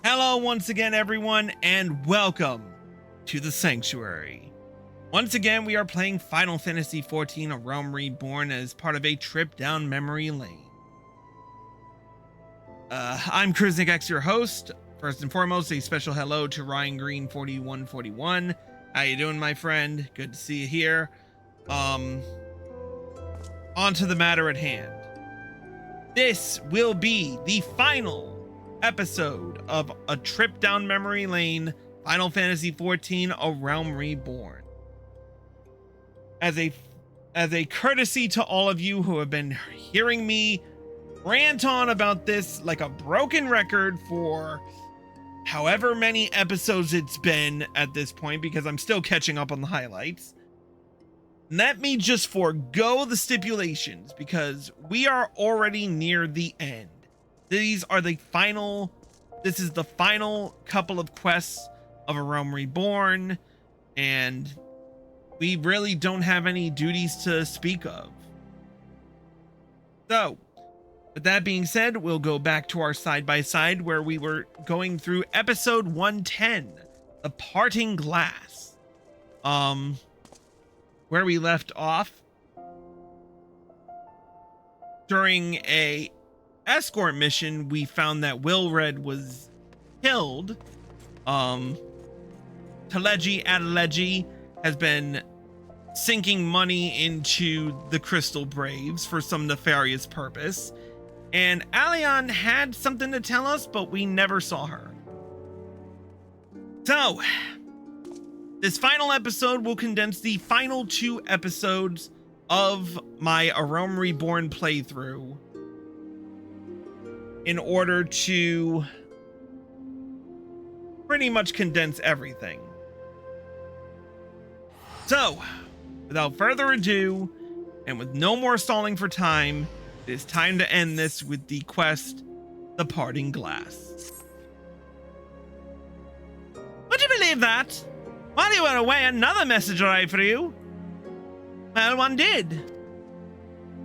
Hello once again, everyone, and welcome to the Sanctuary. Once again, we are playing Final Fantasy XIV: A Realm Reborn as part of a trip down memory lane. I'm Kruznik, your host. First and foremost, a special hello to Ryan Green 4141. How you doing, my friend? Good to see you here. On to the matter at hand. This will be the final episode of a trip down memory lane, Final Fantasy XIV: A Realm Reborn. As a courtesy to all of you who have been hearing me rant on about this like a broken record for however many episodes it's been at this point, because I'm still catching up on the highlights, let me just forego the stipulations because we are already near the end. This is the final couple of quests of A Realm Reborn, and we really don't have any duties to speak of. So, with that being said, we'll go back to our side-by-side where we were going through episode 110, The Parting Glass. Where we left off during a escort mission, we found that Wilred was killed. Taleji Adeleji has been sinking money into the Crystal Braves for some nefarious purpose, and Alion had something to tell us, but we never saw her. So, this final episode will condense the final 2 episodes of my A Realm Reborn playthrough in order to pretty much condense everything. So, without further ado, and with no more stalling for time, it is time to end this with the quest, The Parting Glass. Would you believe that? While you were away, another message arrived for you. Well, one did.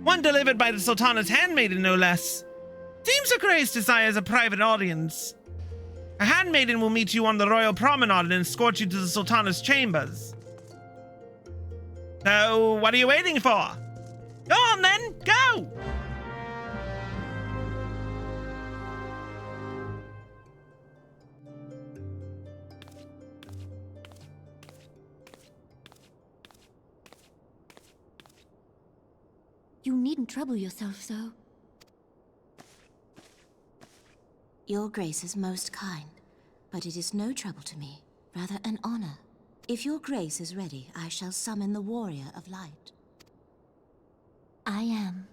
One delivered by the Sultana's handmaiden, no less. Seems her grace desires a private audience. Her handmaiden will meet you on the royal promenade and escort you to the Sultana's chambers. So, what are you waiting for? Go on then, go! You needn't trouble yourself so. Your Grace is most kind, but it is no trouble to me, rather an honor. If your Grace is ready, I shall summon the Warrior of Light. I am.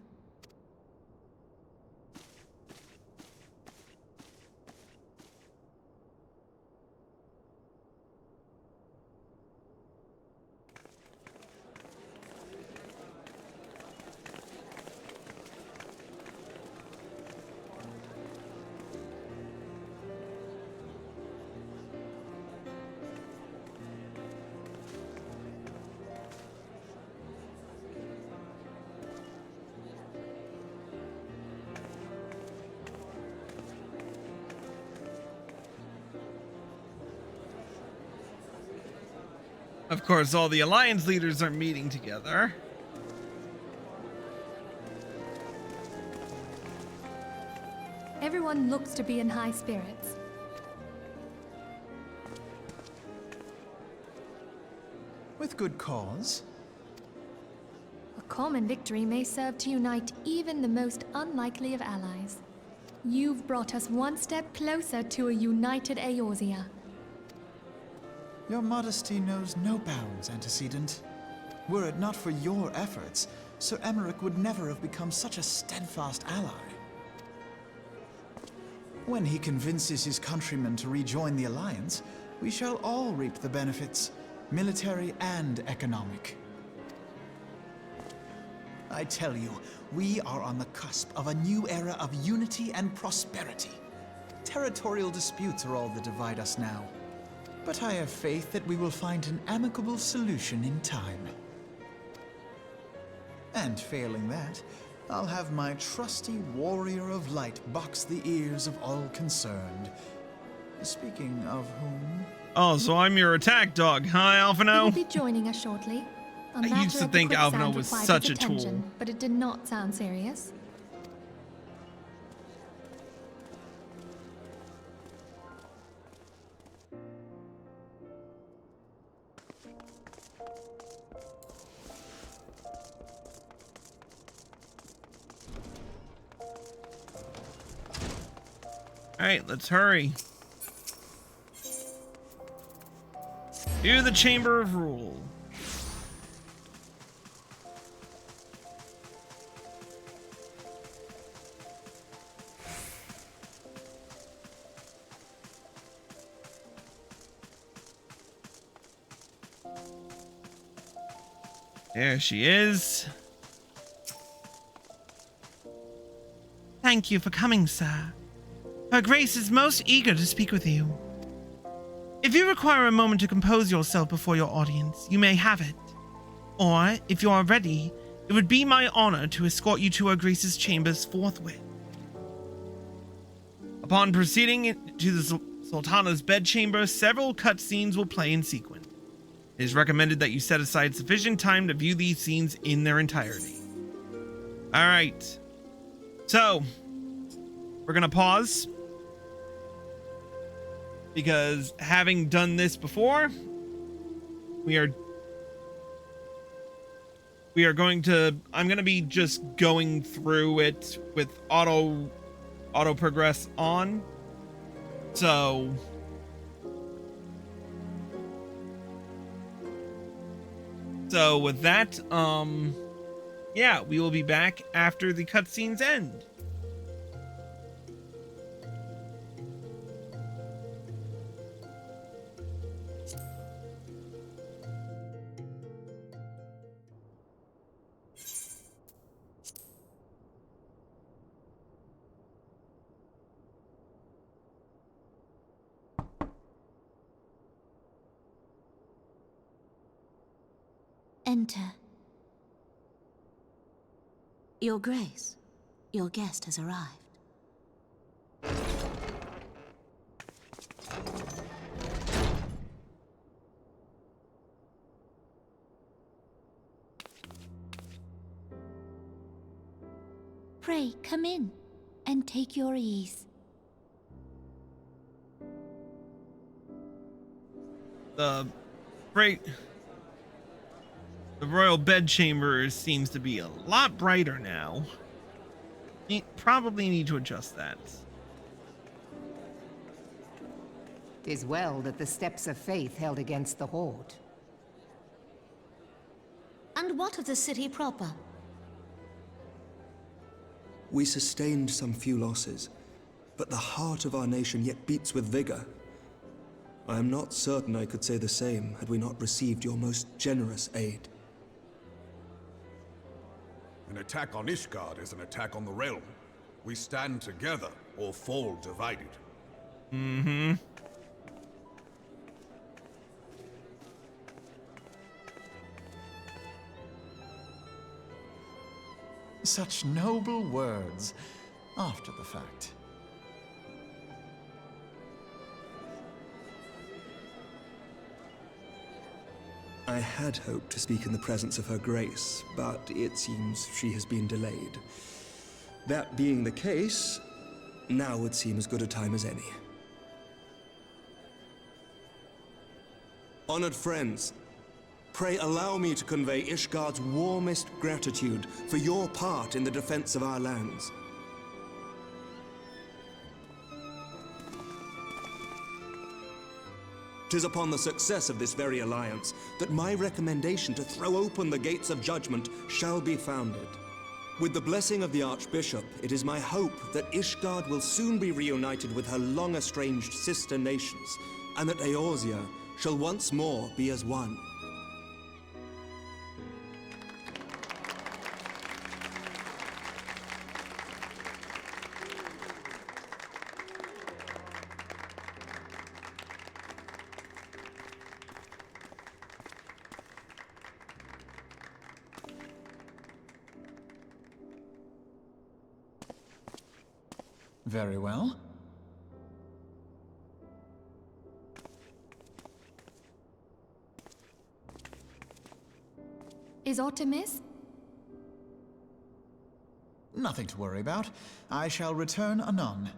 Of course, all the Alliance leaders are meeting together. Everyone looks to be in high spirits. With good cause. A common victory may serve to unite even the most unlikely of allies. You've brought us one step closer to a united Eorzea. Your modesty knows no bounds, Antecedent. Were it not for your efforts, Sir Emmerich would never have become such a steadfast ally. When he convinces his countrymen to rejoin the Alliance, we shall all reap the benefits, military and economic. I tell you, we are on the cusp of a new era of unity and prosperity. Territorial disputes are all that divide us now. But I have faith that we will find an amicable solution in time. And failing that, I'll have my trusty Warrior of Light box the ears of all concerned. Speaking of whom? Oh, so I'm your attack dog, huh, He will Alphino? be joining us shortly. A I matter used to of the think quicksand Alphino was required such his a tool. attention, but it did not sound serious. Alright, let's hurry. To the Chamber of Rule. There she is. Thank you for coming, sir. Her Grace is most eager to speak with you. If you require a moment to compose yourself before your audience, you may have it. Or, if you are ready, it would be my honor to escort you to Her Grace's chambers forthwith. Upon proceeding to the Sultana's bedchamber, several cutscenes will play in sequence. It is recommended that you set aside sufficient time to view these scenes in their entirety. Alright. So, we're gonna pause. Because having done this before, we are going to, I'm gonna be just going through it with auto progress on. So with that, yeah, we will be back after the cutscenes end. Enter. Your Grace, your guest has arrived. Pray, come in and take your ease. The royal bedchamber seems to be a lot brighter now. You probably need to adjust that. 'Tis well that the steps of faith held against the Horde. And what of the city proper? We sustained some few losses, but the heart of our nation yet beats with vigor. I am not certain I could say the same had we not received your most generous aid. An attack on Ishgard is an attack on the realm. We stand together or fall divided. Mm-hmm. Such noble words after the fact. I had hoped to speak in the presence of Her Grace, but it seems she has been delayed. That being the case, now would seem as good a time as any. Honored friends, pray allow me to convey Ishgard's warmest gratitude for your part in the defense of our lands. 'Tis upon the success of this very alliance that my recommendation to throw open the gates of judgment shall be founded. With the blessing of the Archbishop, it is my hope that Ishgard will soon be reunited with her long-estranged sister nations, and that Eorzea shall once more be as one. Very well. Is aught amiss? Nothing to worry about. I shall return anon.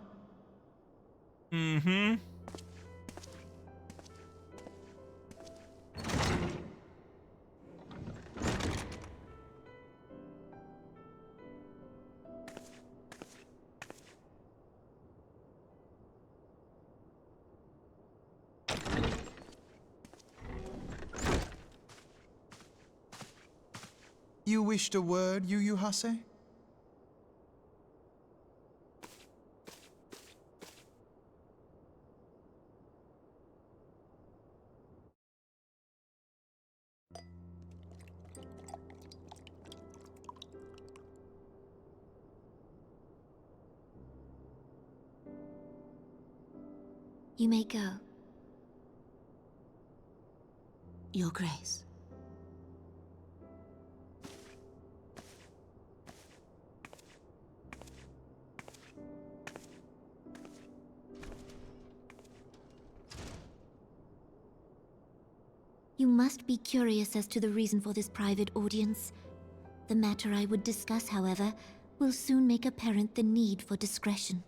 Mm-hmm. You wished a word, Yu Hase? You may go. Your Grace. You must be curious as to the reason for this private audience. The matter I would discuss, however, will soon make apparent the need for discretion.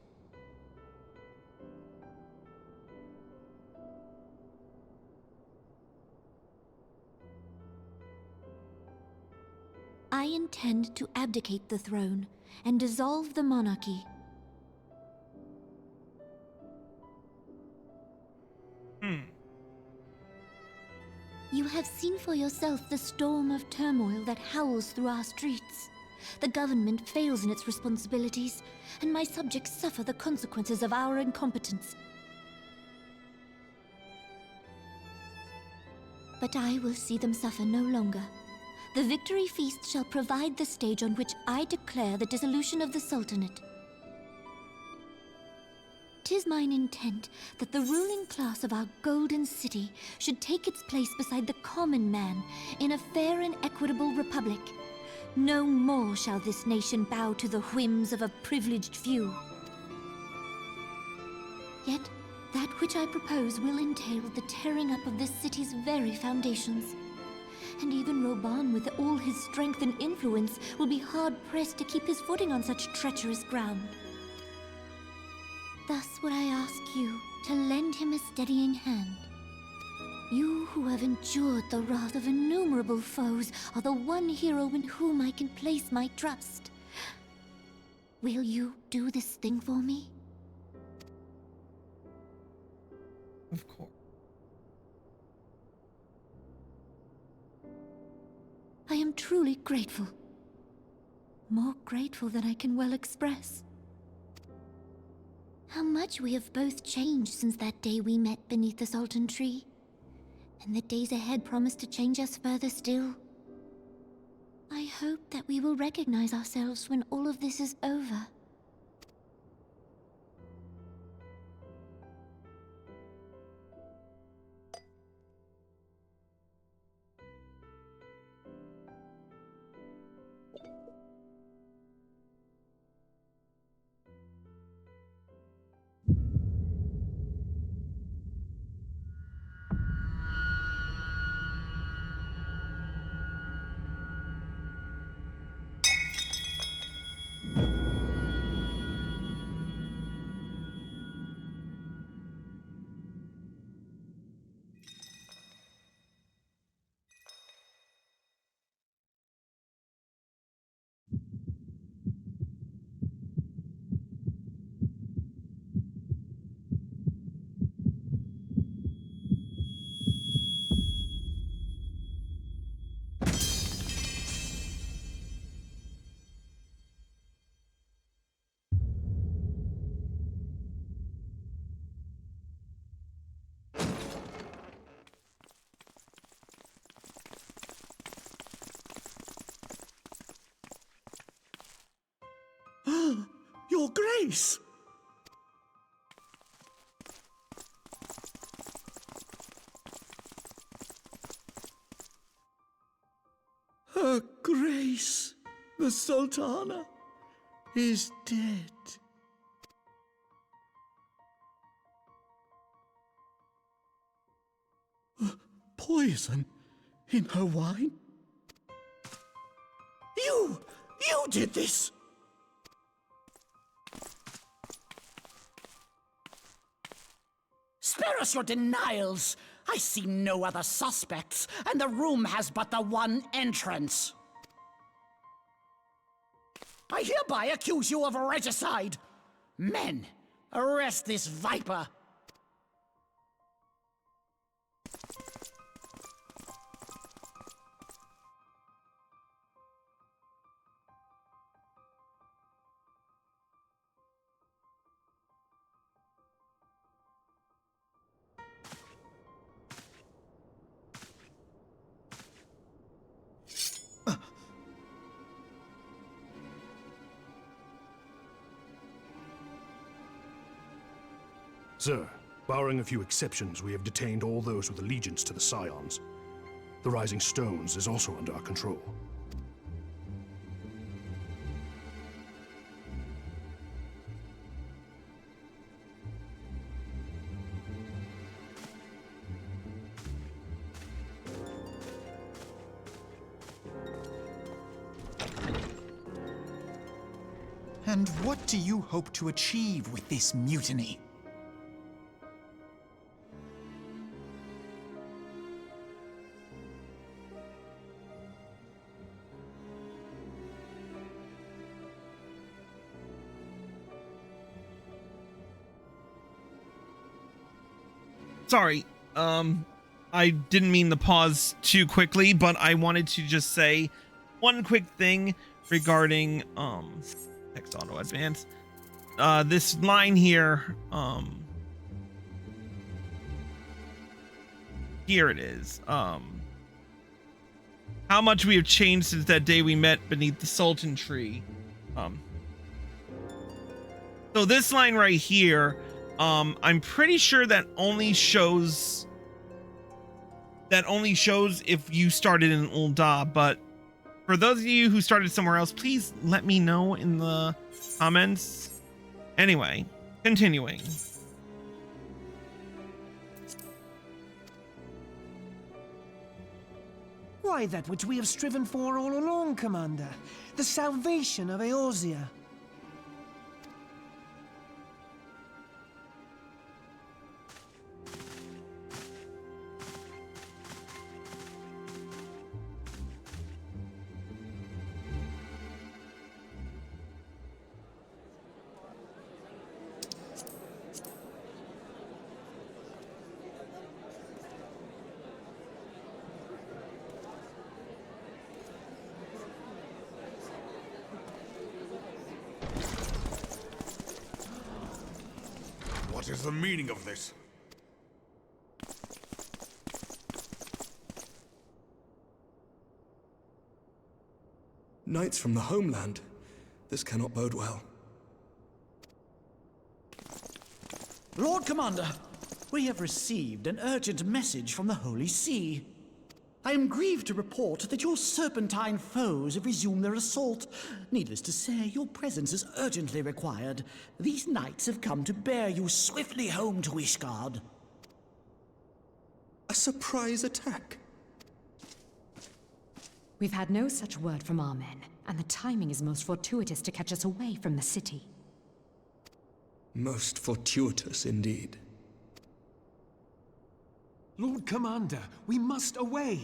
I intend to abdicate the throne and dissolve the monarchy. You have seen for yourself the storm of turmoil that howls through our streets. The government fails in its responsibilities, and my subjects suffer the consequences of our incompetence. But I will see them suffer no longer. The victory feast shall provide the stage on which I declare the dissolution of the Sultanate. 'Tis mine intent that the ruling class of our golden city should take its place beside the common man in a fair and equitable republic. No more shall this nation bow to the whims of a privileged few. Yet, that which I propose will entail the tearing up of this city's very foundations. And even Reborn, with all his strength and influence, will be hard-pressed to keep his footing on such treacherous ground. Thus would I ask you to lend him a steadying hand. You who have endured the wrath of innumerable foes are the one hero in whom I can place my trust. Will you do this thing for me? Of course. I am truly grateful. More grateful than I can well express. How much we have both changed since that day we met beneath the Sultan tree. And the days ahead promise to change us further still. I hope that we will recognize ourselves when all of this is over. Your Grace! Her Grace, the Sultana, is dead. Poison in her wine? You did this! Spare us your denials! I see no other suspects, and the room has but the one entrance. I hereby accuse you of regicide! Men, arrest this viper! Sir, barring a few exceptions, we have detained all those with allegiance to the Scions. The Rising Stones is also under our control. And what do you hope to achieve with this mutiny? Sorry, I didn't mean to pause too quickly, but I wanted to just say one quick thing regarding text auto advance. This line here, here it is. How much we have changed since that day we met beneath the Sultan tree. So this line right here, I'm pretty sure that only shows if you started in Ul'dah, but for those of you who started somewhere else, please let me know in the comments. Anyway, continuing. Why, that which we have striven for all along, Commander. The salvation of Eorzea. What is the meaning of this? Knights from the homeland. This cannot bode well. Lord Commander, we have received an urgent message from the Holy See. I am grieved to report that your serpentine foes have resumed their assault. Needless to say, your presence is urgently required. These knights have come to bear you swiftly home to Ishgard. A surprise attack? We've had no such word from our men, and the timing is most fortuitous to catch us away from the city. Most fortuitous indeed. Lord Commander, we must away.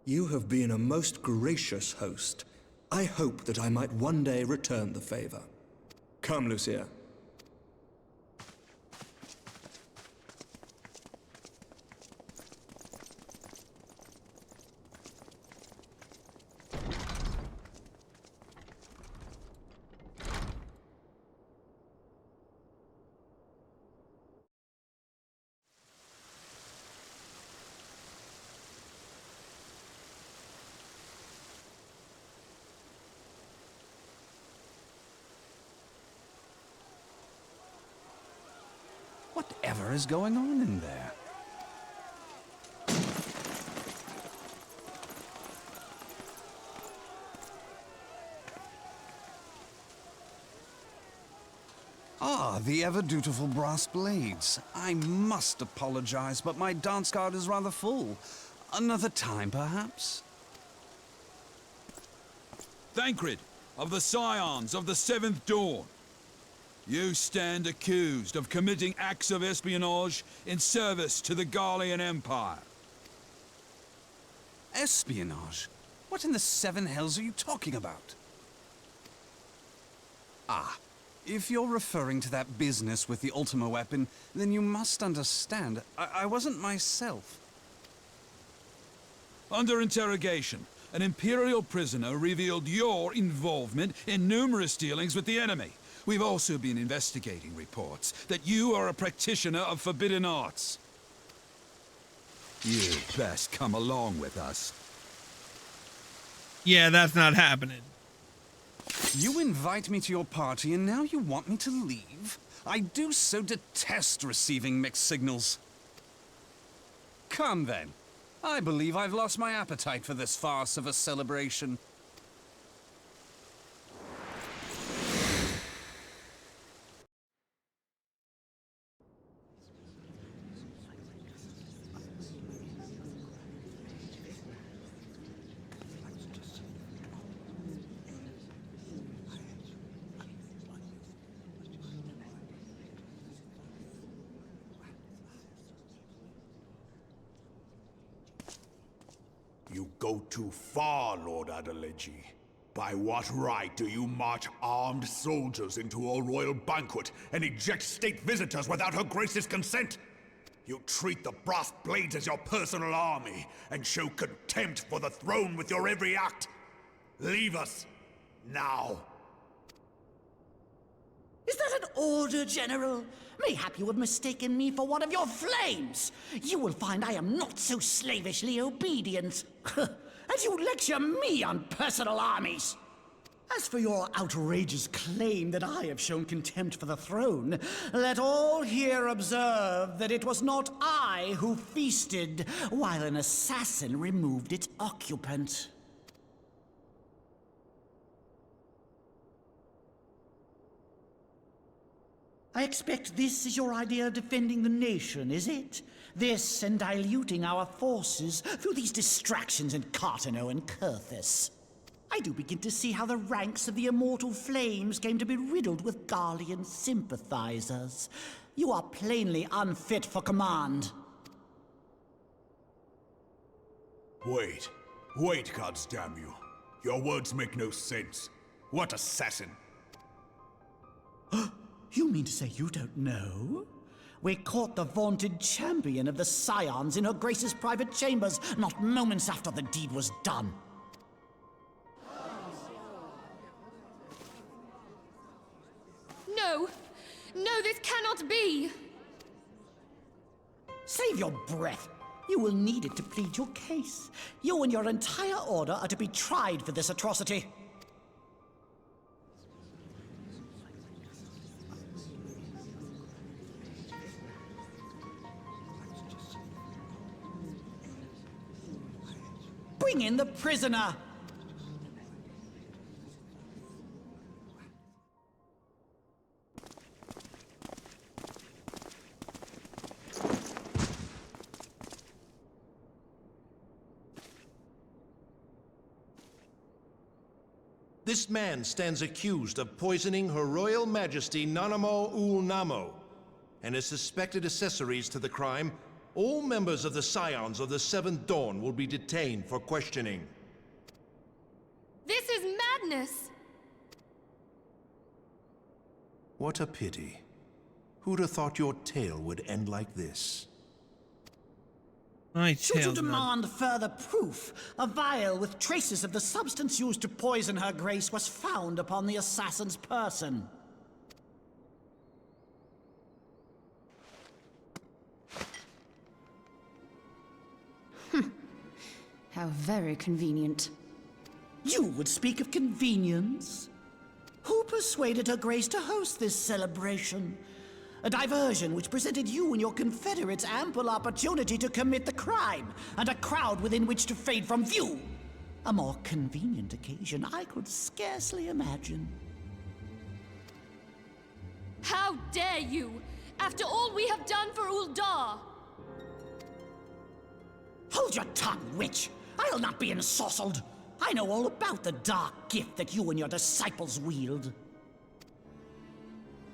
You have been a most gracious host. I hope that I might one day return the favor. Come, Lucia. Whatever is going on in there? Ah, the ever-dutiful brass blades. I must apologize, but my dance card is rather full. Another time, perhaps? Thancred, of the Scions of the Seventh Dawn. You stand accused of committing acts of espionage in service to the Garlean Empire. Espionage? What in the seven hells are you talking about? Ah, if you're referring to that business with the Ultima weapon, then you must understand, I wasn't myself. Under interrogation, an Imperial prisoner revealed your involvement in numerous dealings with the enemy. We've also been investigating reports that you are a practitioner of forbidden arts. You'd best come along with us. Yeah, that's not happening. You invite me to your party and now you want me to leave? I do so detest receiving mixed signals. Come then. I believe I've lost my appetite for this farce of a celebration. You go too far, Lord Adeleji. By what right do you march armed soldiers into a royal banquet and eject state visitors without Her Grace's consent? You treat the brass blades as your personal army and show contempt for the throne with your every act. Leave us, now. Is that an order, General? Mayhap you have mistaken me for one of your flames. You will find I am not so slavishly obedient. As you lecture me on personal armies. As for your outrageous claim that I have shown contempt for the throne, let all here observe that it was not I who feasted while an assassin removed its occupant. I expect this is your idea of defending the nation, is it? This and diluting our forces through these distractions in Cartano and Kurthis. I do begin to see how the ranks of the Immortal Flames came to be riddled with Garlean sympathizers. You are plainly unfit for command. Wait, goddamn you. Your words make no sense. What assassin? You mean to say you don't know? We caught the vaunted champion of the Scions in Her Grace's private chambers, not moments after the deed was done. No! No, this cannot be! Save your breath. You will need it to plead your case. You and your entire order are to be tried for this atrocity. Bring in the prisoner! This man stands accused of poisoning Her Royal Majesty Nanamo Ul Namo, and as suspected accessories to the crime, all members of the Scions of the Seventh Dawn will be detained for questioning. This is madness! What a pity. Who'd have thought your tale would end like this? Should you demand further proof, a vial with traces of the substance used to poison Her Grace was found upon the assassin's person. How very convenient. You would speak of convenience? Who persuaded Her Grace to host this celebration? A diversion which presented you and your confederates ample opportunity to commit the crime, and a crowd within which to fade from view. A more convenient occasion I could scarcely imagine. How dare you! After all we have done for Uldar! Hold your tongue, witch! I'll not be ensorcelled! I know all about the dark gift that you and your disciples wield.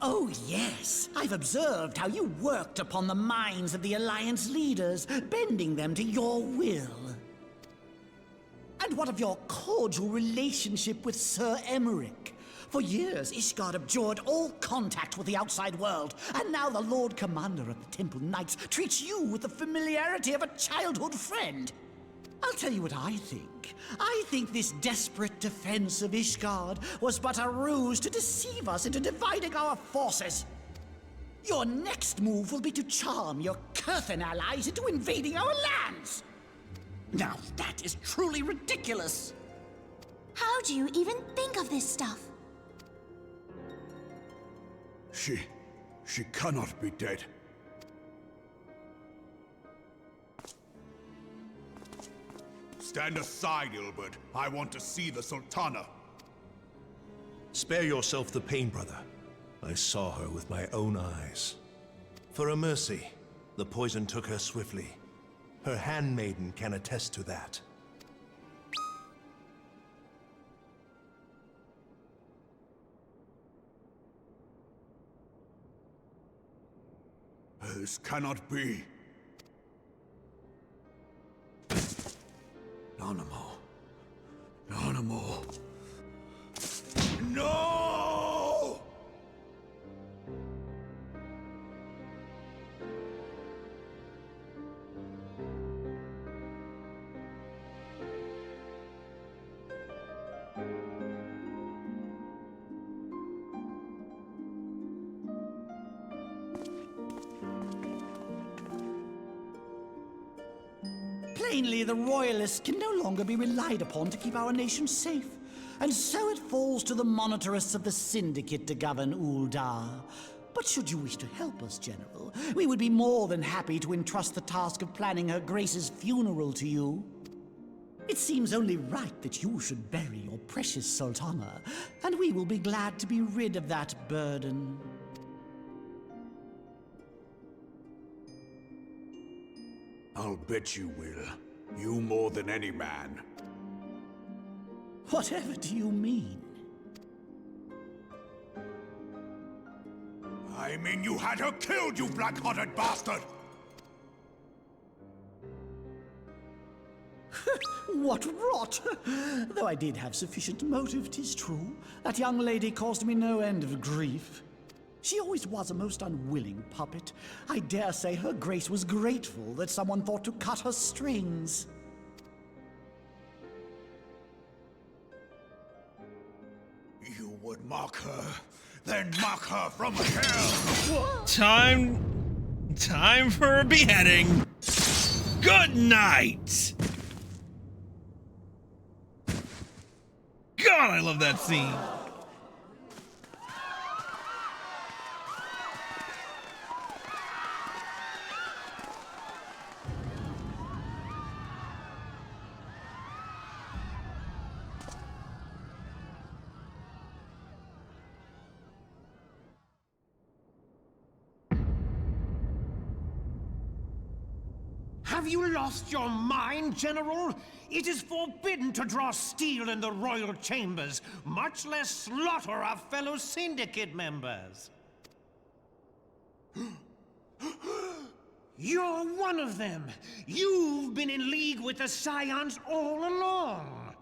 Oh, yes. I've observed how you worked upon the minds of the Alliance leaders, bending them to your will. And what of your cordial relationship with Sir Emmerich? For years, Ishgard abjured all contact with the outside world, and now the Lord Commander of the Temple Knights treats you with the familiarity of a childhood friend. I'll tell you what I think. I think this desperate defense of Ishgard was but a ruse to deceive us into dividing our forces. Your next move will be to charm your Kurthan allies into invading our lands. Now that is truly ridiculous. How do you even think of this stuff? She cannot be dead. Stand aside, Ilbert. I want to see the Sultana. Spare yourself the pain, brother. I saw her with my own eyes. For a mercy, the poison took her swiftly. Her handmaiden can attest to that. This cannot be. Nanamo. Nanamo. No! Plainly, the Royalists can no longer be relied upon to keep our nation safe. And so it falls to the monitorists of the Syndicate to govern Uldar. But should you wish to help us, General, we would be more than happy to entrust the task of planning Her Grace's funeral to you. It seems only right that you should bury your precious Sultana, and we will be glad to be rid of that burden. I'll bet you will. You more than any man. Whatever do you mean? I mean you had her killed, you black-hearted bastard! What rot! Though I did have sufficient motive, 'tis true. That young lady caused me no end of grief. She always was a most unwilling puppet. I dare say Her Grace was grateful that someone thought to cut her strings. You would mock her, then mock her from hell! Time for a beheading! Good night! God, I love that scene. Have you lost your mind, General? It is forbidden to draw steel in the royal chambers, much less slaughter our fellow Syndicate members. You're one of them. You've been in league with the Scions all along.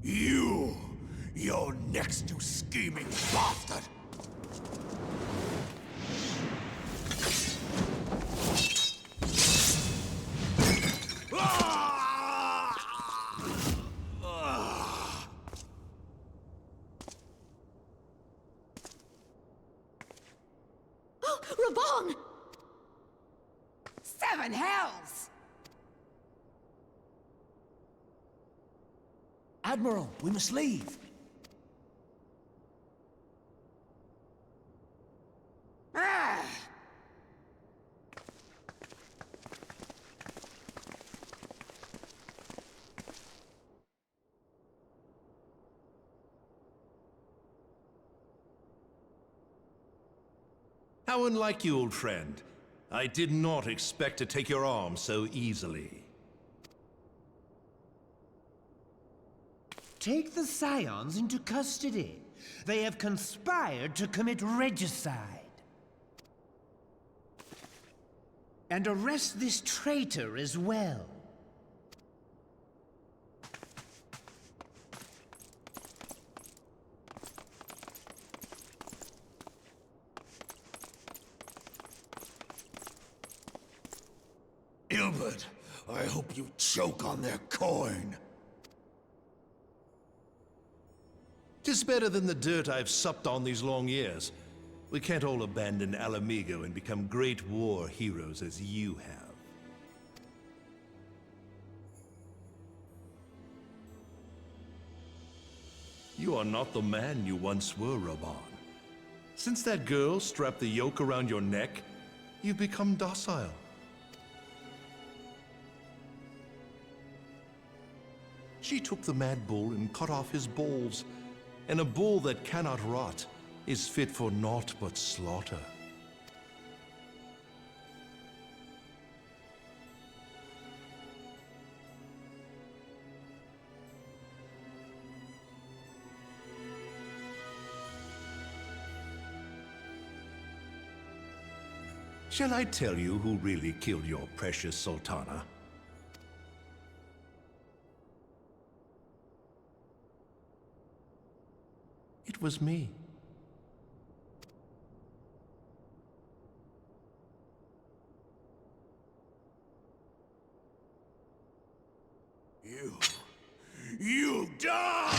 You're next, you scheming bastard! Reborn! Seven hells! Admiral, we must leave. Ah! How unlike you, old friend. I did not expect to take your arm so easily. Take the Scions into custody. They have conspired to commit regicide. And arrest this traitor as well. Ilbert, I hope you choke on their coin. 'Tis better than the dirt I've supped on these long years. We can't all abandon Alamigo and become great war heroes as you have. You are not the man you once were, Reborn. Since that girl strapped the yoke around your neck, you've become docile. She took the mad bull and cut off his balls, and a bull that cannot rot is fit for naught but slaughter. Shall I tell you who really killed your precious Sultana? It was me. You die!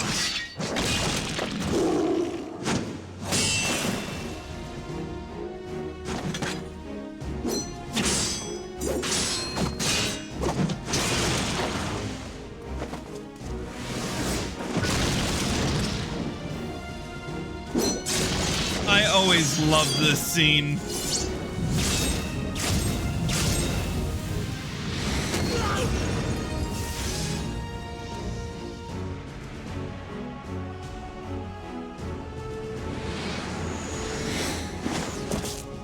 I always love this scene.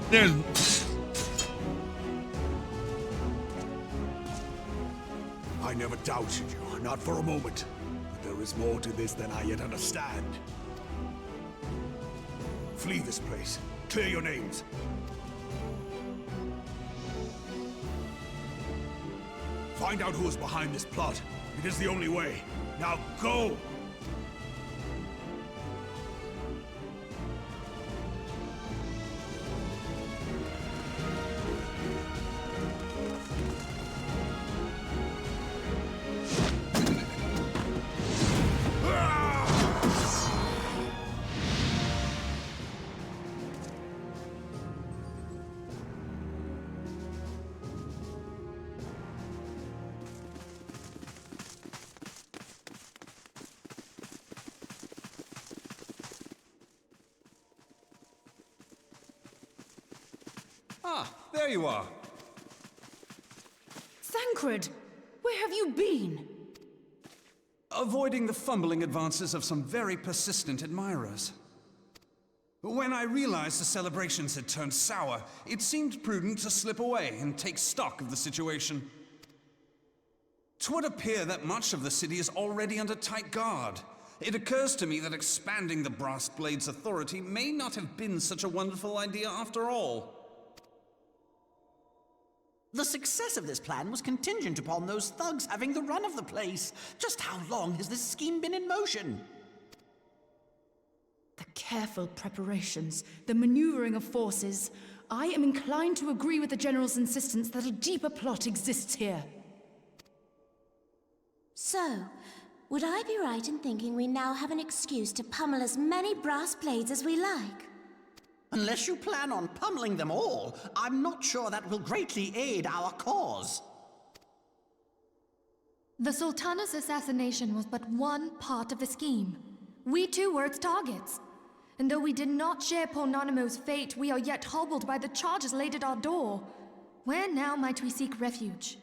There's... I never doubted you, not for a moment. But there is more to this than I yet understand. Flee this place. Clear your names. Find out who is behind this plot. It is the only way. Now go! Ah, there you are. Thancred, where have you been? Avoiding the fumbling advances of some very persistent admirers. When I realized the celebrations had turned sour, it seemed prudent to slip away and take stock of the situation. 'Twould appear that much of the city is already under tight guard. It occurs to me that expanding the Brass Blade's authority may not have been such a wonderful idea after all. The success of this plan was contingent upon those thugs having the run of the place. Just how long has this scheme been in motion? The careful preparations, the maneuvering of forces. I am inclined to agree with the General's insistence that a deeper plot exists here. So, would I be right in thinking we now have an excuse to pummel as many brass blades as we like? Unless you plan on pummeling them all, I'm not sure that will greatly aid our cause. The Sultana's assassination was but one part of the scheme. We too were its targets. And though we did not share Pornonimo's fate, we are yet hobbled by the charges laid at our door. Where now might we seek refuge?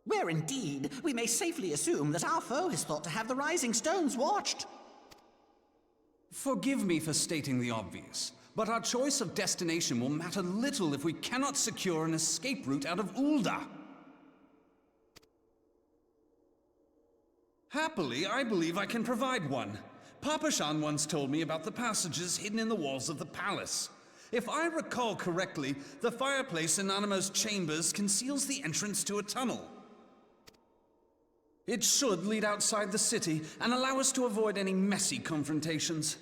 Where indeed, we may safely assume that our foe is thought to have the Rising Stones watched. Forgive me for stating the obvious, But our choice of destination will matter little if we cannot secure an escape route out of Ul'dah. Happily, I believe I can provide one. Papashan once told me about the passages hidden in the walls of the palace. If I recall correctly, the fireplace in Nanamo's chambers conceals the entrance to a tunnel. It should lead outside the city and allow us to avoid any messy confrontations.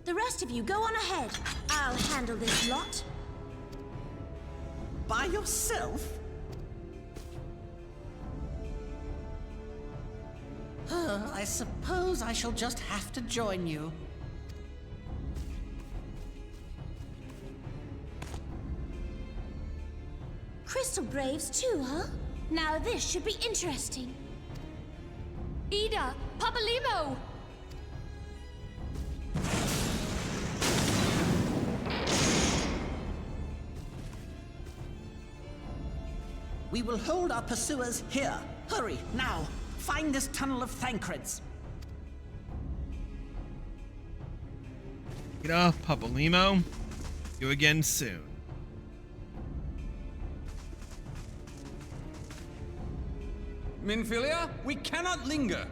The rest of you, go on ahead. I'll handle this lot. By yourself? I suppose I shall just have to join you. Crystal Graves too, huh? Now this should be interesting. Ida! Papalimo! We will hold our pursuers here. Hurry, now! Find this tunnel of Thancreds. Ida, Papalimo. See you again soon. Minfilia, we cannot linger.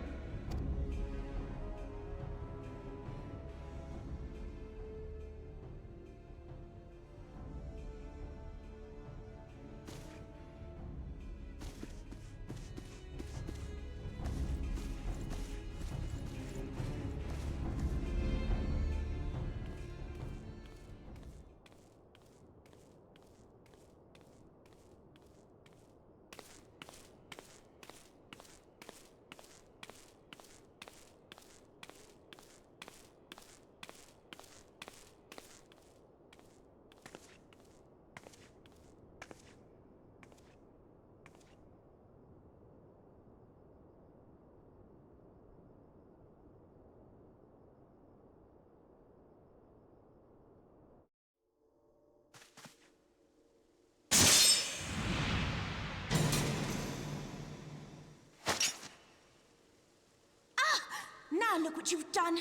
Now look what you've done.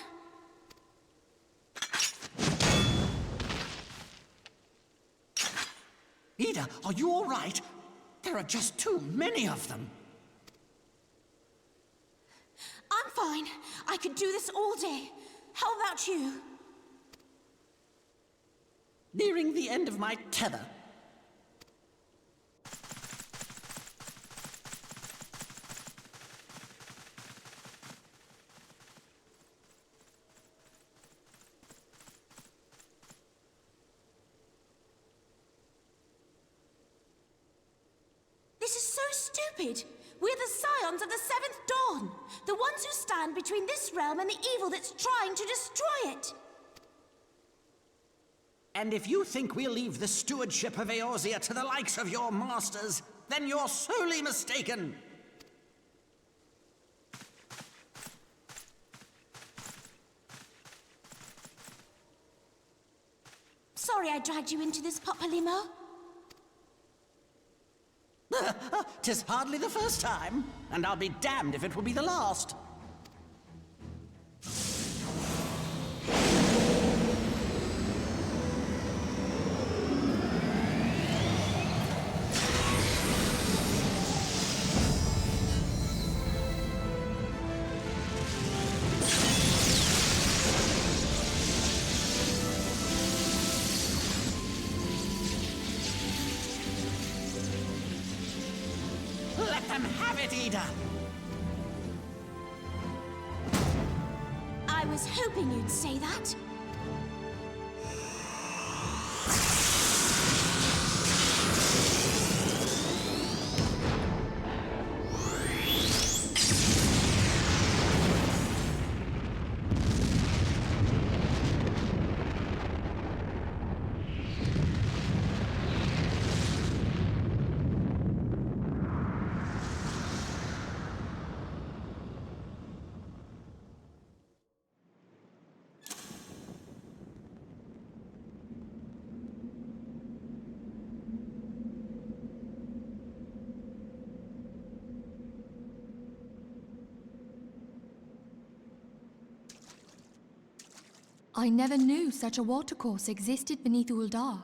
Ida, are you all right? There are just too many of them. I'm fine. I could do this all day. How about you? Nearing the end of my tether. This is so stupid. We're the scions of the Seventh Dawn. The ones who stand between this realm and the evil that's trying to destroy it. And if you think we'll leave the stewardship of Eorzea to the likes of your masters, then you're sorely mistaken. Sorry I dragged you into this, Papalimo. 'Tis hardly the first time, and I'll be damned if it will be the last. Let them have it, Ida! I was hoping you'd say that. I never knew such a watercourse existed beneath Uldar.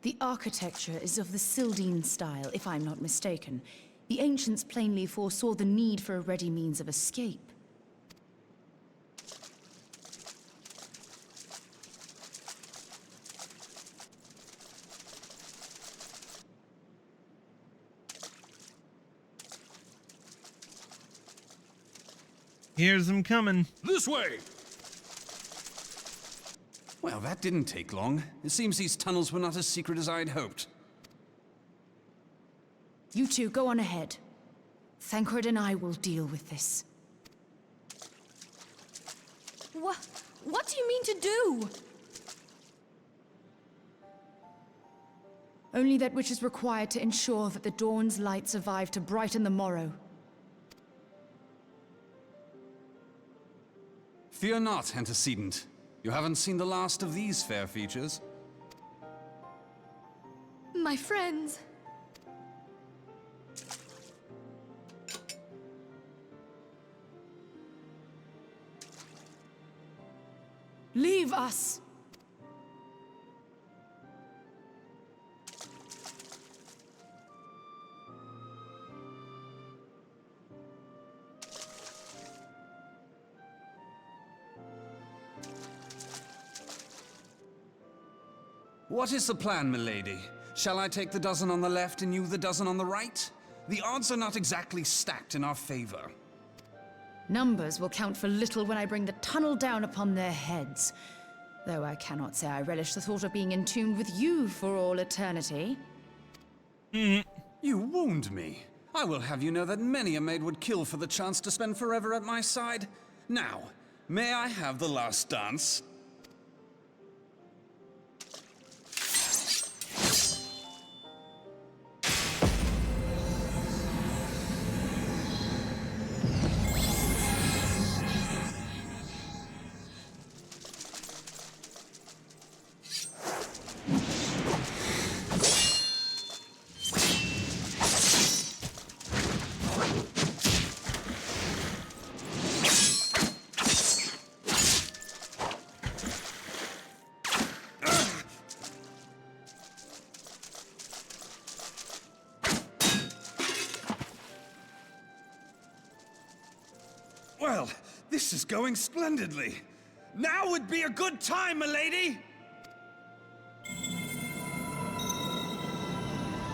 The architecture is of the Sildine style, if I'm not mistaken. The ancients plainly foresaw the need for a ready means of escape. Here's them coming. This way! Well, that didn't take long. It seems these tunnels were not as secret as I'd hoped. You two, go on ahead. Thancred and I will deal with this. What do you mean to do? Only that which is required to ensure that the dawn's light survive to brighten the morrow. Fear not, antecedent. You haven't seen the last of these fair features. My friends. Leave us! What is the plan, milady? Shall I take the dozen on the left and you the dozen on the right? The odds are not exactly stacked in our favor. Numbers will count for little when I bring the tunnel down upon their heads. Though I cannot say I relish the thought of being entombed with you for all eternity. You wound me. I will have you know that many a maid would kill for the chance to spend forever at my side. Now, may I have the last dance? Well, this is going splendidly. Now would be a good time, milady!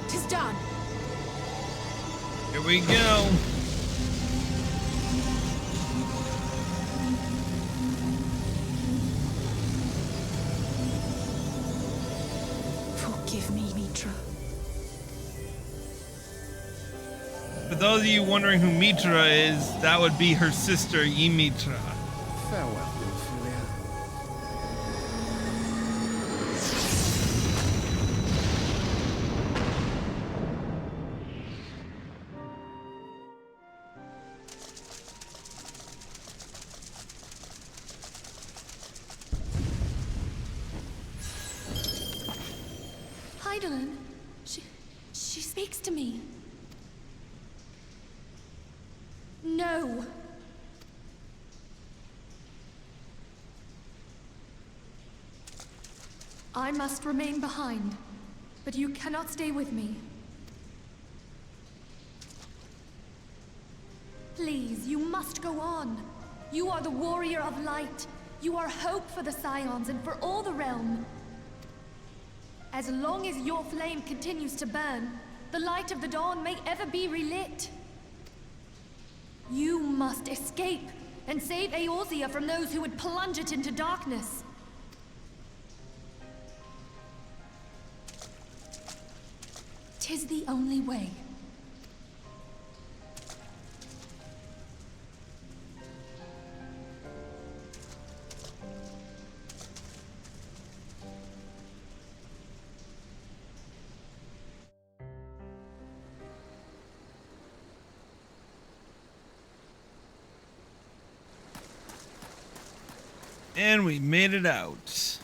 'Tis done. Here we go. Forgive me, Mitra. For those of you wondering who Mitra is, that would be her sister, Ymitra. Farewell, Ophelia. Heidelin, she speaks to me. No. I must remain behind, but you cannot stay with me. Please, you must go on. You are the warrior of light. You are hope for the Scions and for all the realm. As long as your flame continues to burn, the light of the dawn may ever be relit. You must escape and save Eorzea from those who would plunge it into darkness. Tis the only way. And we made it out.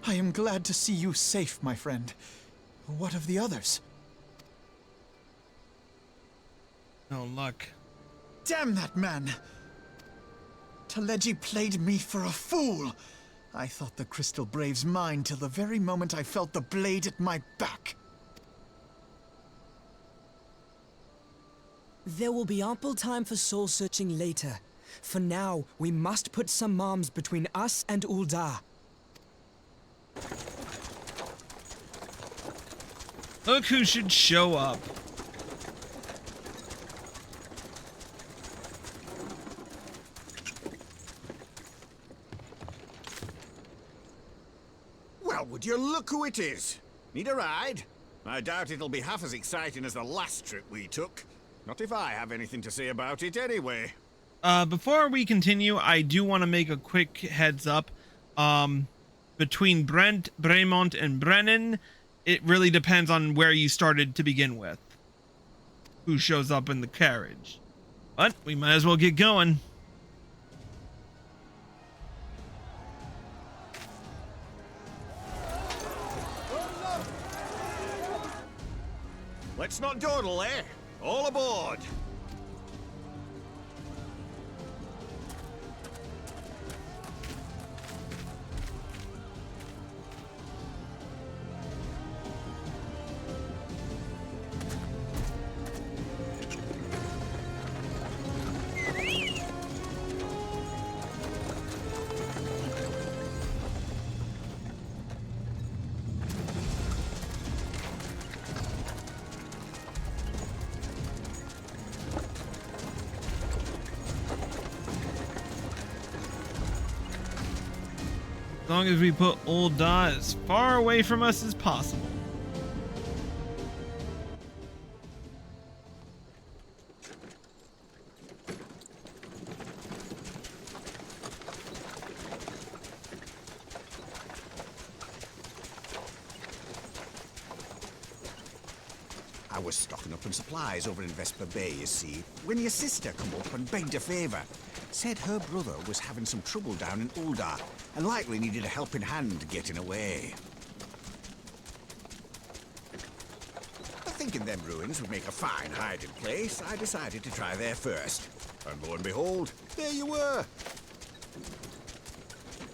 I am glad to see you safe, my friend. What of the others? No luck. Damn that man! Teleji played me for a fool! I thought the Crystal Brave's mine till the very moment I felt the blade at my back. There will be ample time for soul-searching later. For now, we must put some arms between us and Ul'dah. Look who should show up. Well, would you look who it is? Need a ride? I doubt it'll be half as exciting as the last trip we took. Not if I have anything to say about it anyway. Before we continue, I do want to make a quick heads up. Between Brent, Bremont, and Brennan, it really depends on where you started to begin with. Who shows up in the carriage. But we might as well get going. Let's not dawdle, eh? All aboard! As long as we put Ul'dah as far away from us as possible. I was stocking up on supplies over in Vesper Bay, you see, when your sister come up and begged a favor. Said her brother was having some trouble down in Ul'dah and likely needed a helping hand getting away. Thinking them ruins would make a fine hiding place, I decided to try there first. And lo and behold, there you were.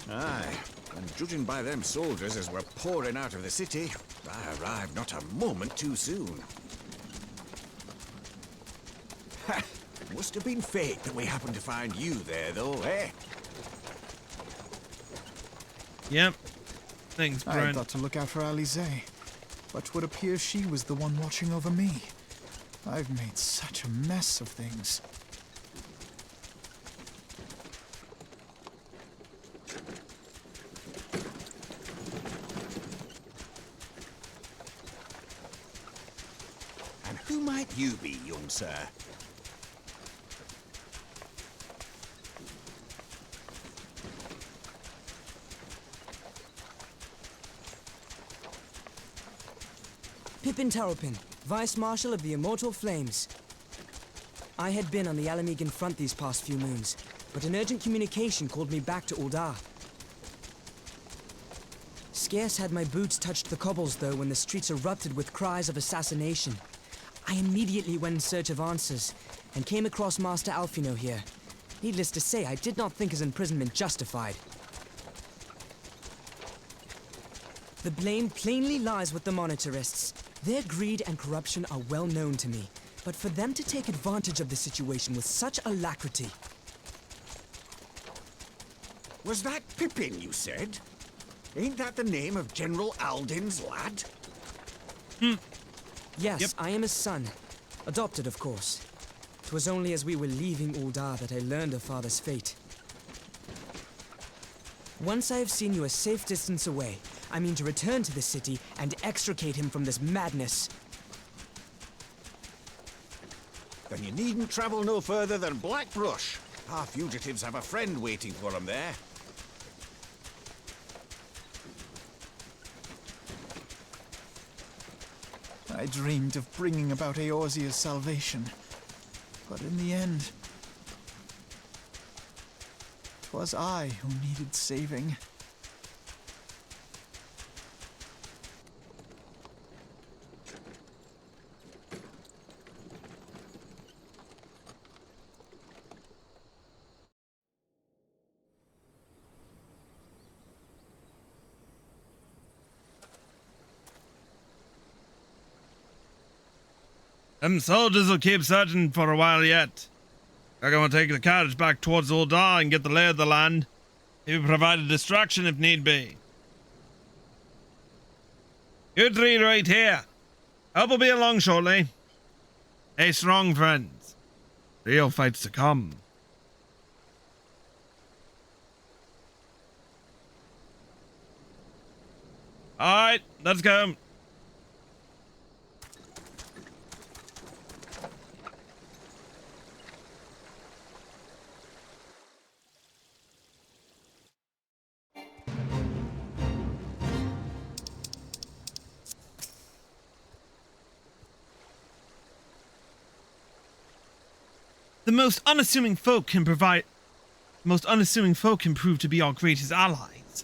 Aye, and judging by them soldiers as were pouring out of the city, I arrived not a moment too soon. Ha! Must have been fate that we happened to find you there, though, eh? Yep. Thanks, Brent. I thought to look out for Alize, but would appear she was the one watching over me. I've made such a mess of things. And who might you be, young sir? Pippin Taropin, Vice Marshal of the Immortal Flames. I had been on the Alamegan front these past few moons, but an urgent communication called me back to Ul'dah. Scarce had my boots touched the cobbles, though, when the streets erupted with cries of assassination. I immediately went in search of answers, and came across Master Alfino here. Needless to say, I did not think his imprisonment justified. The blame plainly lies with the Monitarists. Their greed and corruption are well known to me, but for them to take advantage of the situation with such alacrity... Was that Pippin, you said? Ain't that the name of General Alden's lad? Yes, I am his son. Adopted, of course. It was only as we were leaving Ul'dah that I learned of father's fate. Once I have seen you a safe distance away, I mean to return to the city and extricate him from this madness. Then you needn't travel no further than Blackbrush. Our fugitives have a friend waiting for them there. I dreamed of bringing about Eorzea's salvation, but in the end, 'twas I who needed saving. Them soldiers will keep searching for a while yet. We're going to take the carriage back towards Ul'dah and get the lay of the land. Maybe provide a distraction if need be. You three right here. Help will be along shortly. Stay strong, friends. Real fights to come. Alright, let's go. The most unassuming folk can prove to be our greatest allies.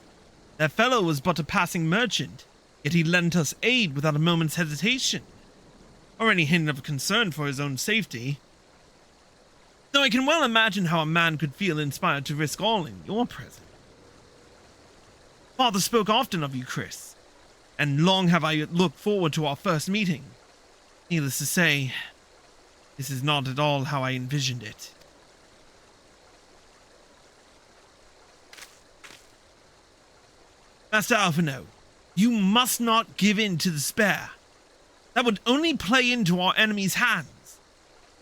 That fellow was but a passing merchant, yet he lent us aid without a moment's hesitation, or any hint of concern for his own safety. Though I can well imagine how a man could feel inspired to risk all in your presence. Father spoke often of you, Chris, and long have I looked forward to our first meeting. Needless to say, this is not at all how I envisioned it. Master Alphino, you must not give in to despair. That would only play into our enemy's hands.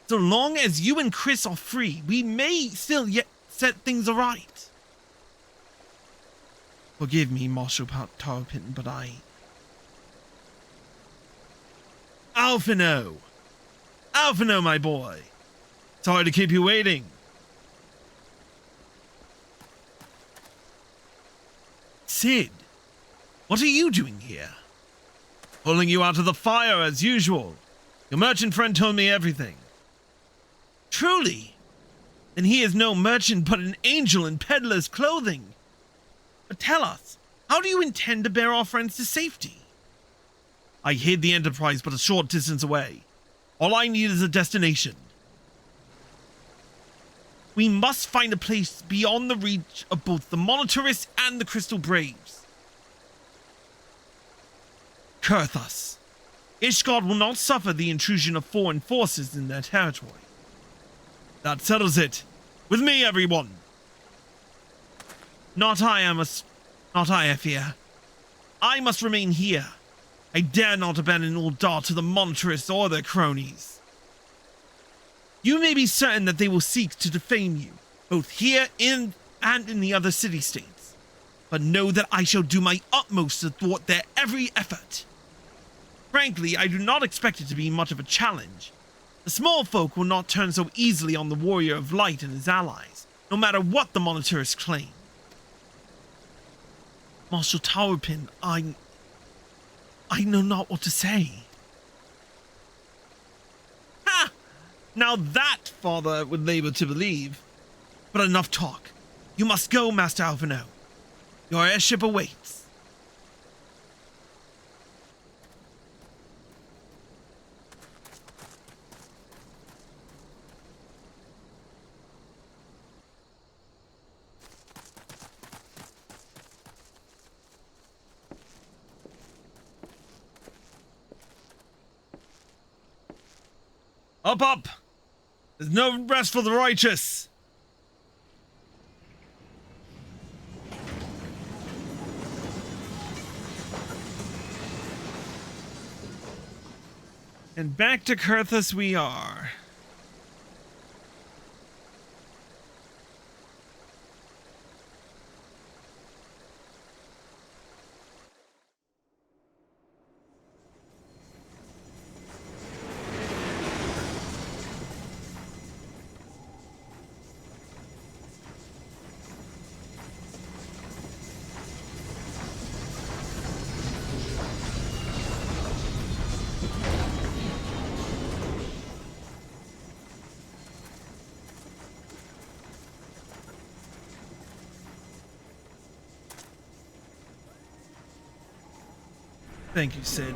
So long as you and Chris are free, we may still yet set things aright. Forgive me, Marshal Tarpin, but Alphino! Alphino, my boy! Sorry to keep you waiting. Sid, what are you doing here? Pulling you out of the fire as usual. Your merchant friend told me everything. Truly? Then he is no merchant but an angel in peddler's clothing. But tell us, how do you intend to bear our friends to safety? I hid the Enterprise but a short distance away. All I need is a destination. We must find a place beyond the reach of both the Monitorists and the Crystal Braves. Kurthus. Ishgard will not suffer the intrusion of foreign forces in their territory. That settles it. With me, everyone. Not I fear. I must remain here. I dare not abandon Ul'dah to the Monitorists or their cronies. You may be certain that they will seek to defame you, both here and in the other city-states. But know that I shall do my utmost to thwart their every effort. Frankly, I do not expect it to be much of a challenge. The small folk will not turn so easily on the Warrior of Light and his allies, no matter what the Monitorists claim. Marshal Tarpin, I know not what to say. Ha! Now that Father would labor to believe. But enough talk. You must go, Master Alphino. Your airship awaits. Up, up! There's no rest for the righteous! And back to Kurthus we are. Thank you, Sid.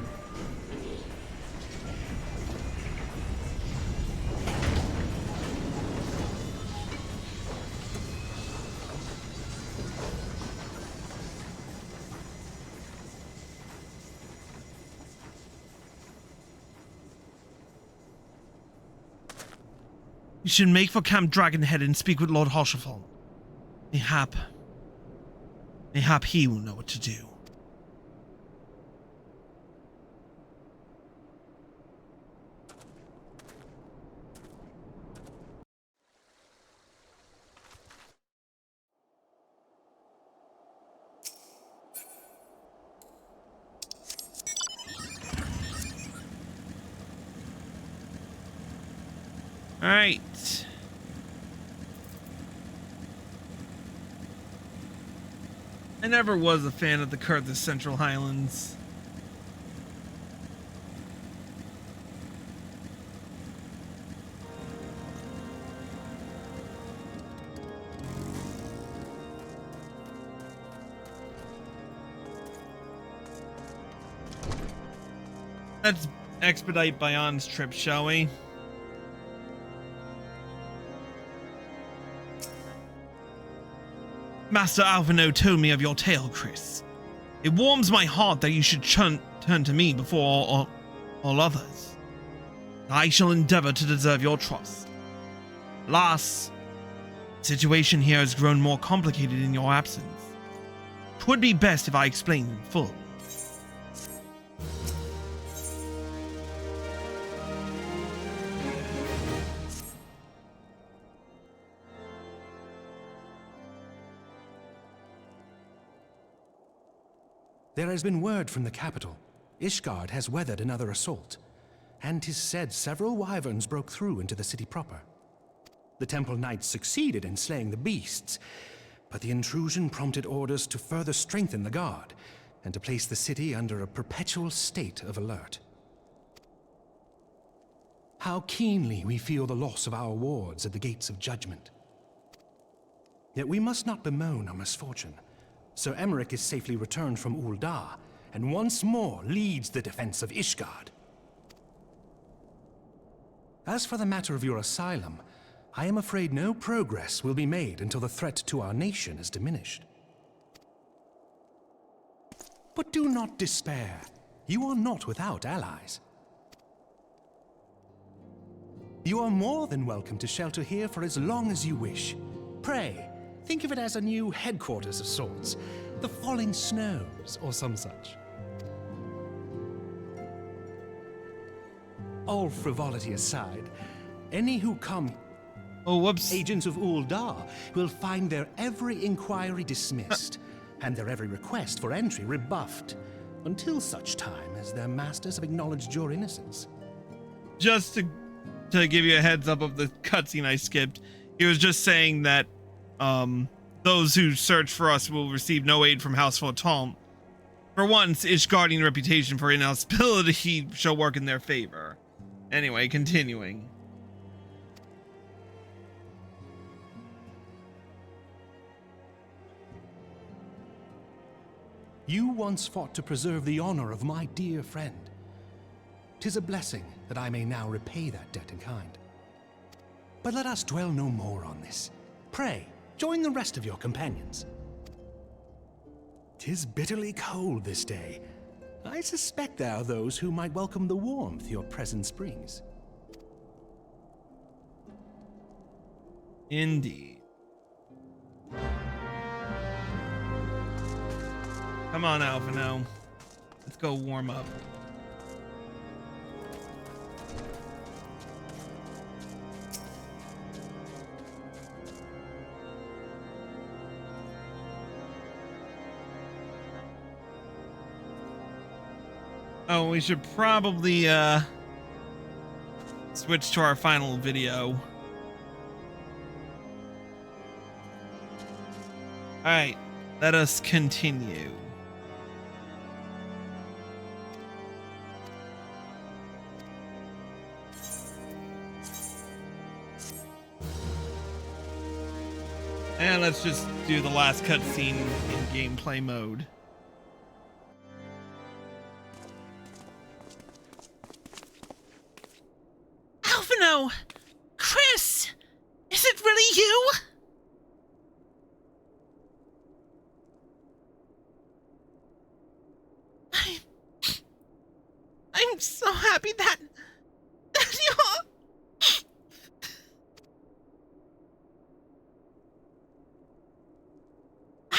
You should make for Camp Dragonhead and speak with Lord Hoshafon. Mayhap he will know what to do. All right. I never was a fan of the Kurthus Central Highlands. Let's expedite Bion's trip, shall we? Master Alvino told me of your tale, Chris. It warms my heart that you should turn to me before all others. I shall endeavor to deserve your trust. Alas, the situation here has grown more complicated in your absence. 'Twould be best if I explained in full. There has been word from the capital. Ishgard has weathered another assault, and 'tis said several wyverns broke through into the city proper. The temple knights succeeded in slaying the beasts, but the intrusion prompted orders to further strengthen the guard, and to place the city under a perpetual state of alert. How keenly we feel the loss of our wards at the gates of judgment. Yet we must not bemoan our misfortune. Sir Emmerich is safely returned from Ul'dah, and once more leads the defense of Ishgard. As for the matter of your asylum, I am afraid no progress will be made until the threat to our nation is diminished. But do not despair. You are not without allies. You are more than welcome to shelter here for as long as you wish. Pray, think of it as a new headquarters of sorts. The Falling Snows, or some such. All frivolity aside, any who come... Oh, whoops. Agents of Ul'dah will find their every inquiry dismissed, and their every request for entry rebuffed, until such time as their masters have acknowledged your innocence. Just to give you a heads up of the cutscene I skipped, he was just saying that those who search for us will receive no aid from House Fortemps. For once, Ishgardian reputation for inhospitality shall work in their favor. Anyway, continuing. You once fought to preserve the honor of my dear friend. 'Tis a blessing that I may now repay that debt in kind. But let us dwell no more on this. Pray, join the rest of your companions. 'Tis bitterly cold this day. I suspect there are those who might welcome the warmth your presence brings. Indeed. Come on, Alvino. Let's go warm up. Oh, we should probably switch to our final video. All right, let us continue. And let's just do the last cutscene in gameplay mode. Alvino! Chris! Is it really you? I'm so happy that you're...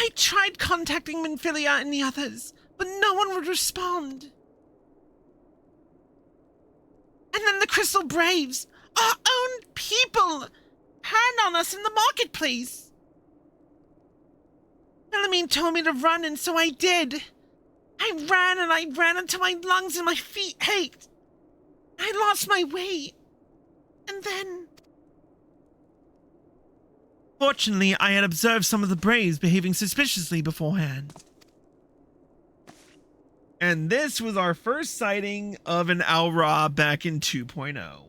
I tried contacting Minfilia and the others, but no one would respond. And then the Crystal Braves, our own people, turned on us in the marketplace. Elamine told me to run, and so I did. I ran until my lungs and my feet ached. I lost my way. And then... Fortunately, I had observed some of the Braves behaving suspiciously beforehand. And this was our first sighting of an Al-Ra back in 2.0.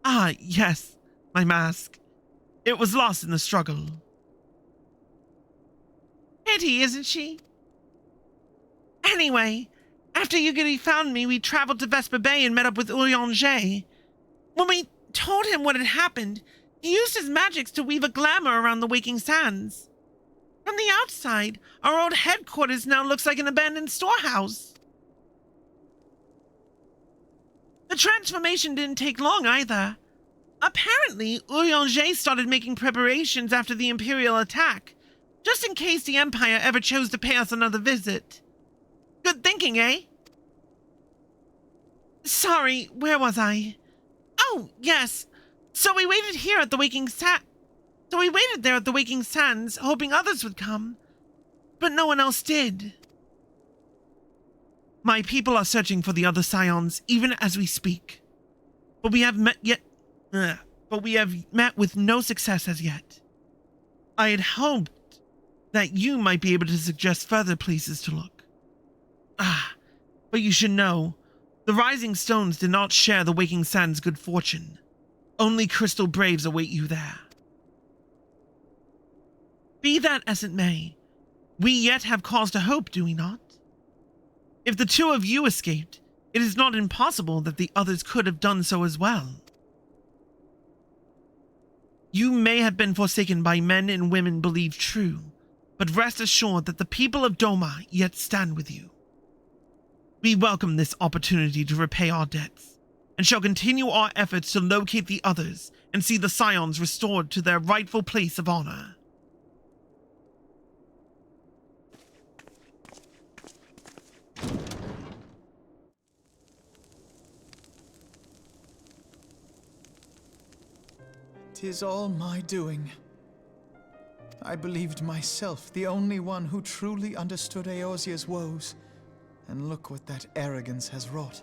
Ah, yes, my mask. It was lost in the struggle. Pity, isn't she? Anyway, after Yugiri found me, we traveled to Vesper Bay and met up with Urianger. When we told him what had happened, he used his magics to weave a glamour around the Waking Sands. From the outside, our old headquarters now looks like an abandoned storehouse. The transformation didn't take long either. Apparently, Urianger started making preparations after the Imperial attack, just in case the Empire ever chose to pay us another visit. Good thinking, eh? Sorry, where was I? Oh, yes. So we waited there at the Waking Sands, hoping others would come. But no one else did. My people are searching for the other Scions, even as we speak. But we have met with no success as yet. I had hoped that you might be able to suggest further places to look. But you should know, the Rising Stones did not share the Waking Sands' good fortune. Only Crystal Braves await you there. Be that as it may, we yet have cause to hope, do we not? If the two of you escaped, it is not impossible that the others could have done so as well. You may have been forsaken by men and women believed true, but rest assured that the people of Doma yet stand with you. We welcome this opportunity to repay our debts, and shall continue our efforts to locate the others and see the Scions restored to their rightful place of honor. "'Tis all my doing. I believed myself the only one who truly understood Eorzea's woes, and look what that arrogance has wrought.